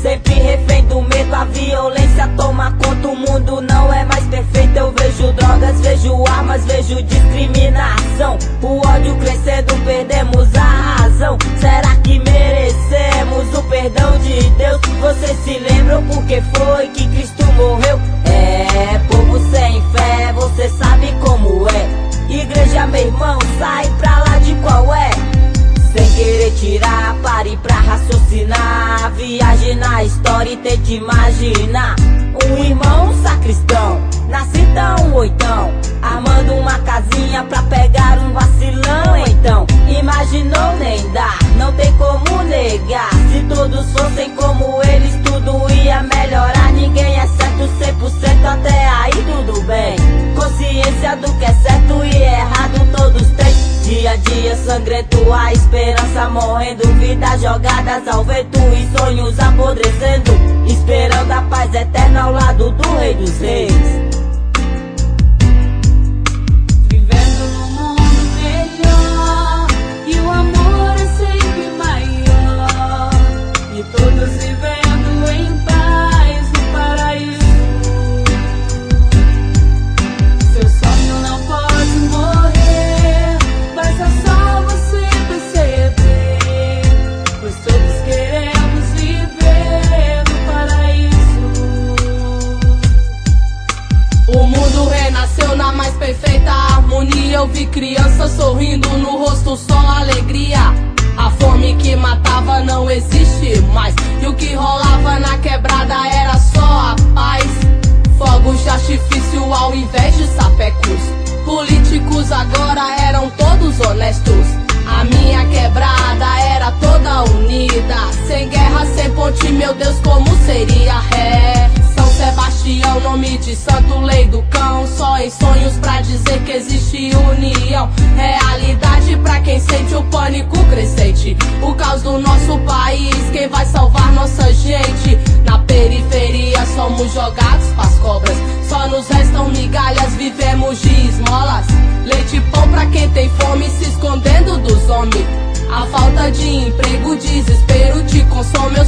sempre refém do medo, a violência toma conta. O mundo não é mais perfeito. Eu vejo drogas, vejo armas, vejo discriminação. O ódio crescendo, perdemos a razão. Será que merecemos o perdão de Deus? Vocês se lembram por que foi que Cristo morreu? É, povo sem fé, você sabe como é. Igreja, meu irmão, sai pra lá de qual é. Sem querer tirar, pare pra raciocinar. Viagem na história e tente imaginar um irmão sacristão, nasce tão oitão, armando uma casinha pra pegar um vacilão. Então, imaginou nem dá, não tem como negar. Se todos fossem como eles, tudo ia melhorar. Ninguém é certo 100%, até aí tudo bem. Consciência do que é certo e errado todos têm. Dia a dia sangrento, a esperança morrendo, vidas jogadas ao vento e sonhos apodrecendo, esperando a paz eterna ao lado do Rei dos Reis. Vivendo num mundo melhor, e o amor é sempre maior, e todos vivendo em paz no paraíso. Seu sonho não pode morrer, basta só você perceber, pois todos queremos viver no paraíso. O mundo renasceu na mais perfeita harmonia. Eu vi crianças sorrindo, no rosto só alegria. A fome que matava não existe mais, e o que rolava na quebrada era só a paz. Fogos de artifício ao invés de sapecos, políticos agora eram todos honestos. A minha quebrada era toda unida, sem guerra, sem ponte, meu Deus, como seria? É São Sebastião, nome de santo, lei do cão. Só em sonhos pra dizer que existe união. Realidade pra quem sente o pânico crescente, o caos do nosso país, quem vai salvar nossa gente? Na periferia somos jogados pras cobras, só nos restam migalhas, vivemos de esmolas. Leite e pão pra quem tem fome, se escondendo dos homens. A falta de emprego, desespero te consome.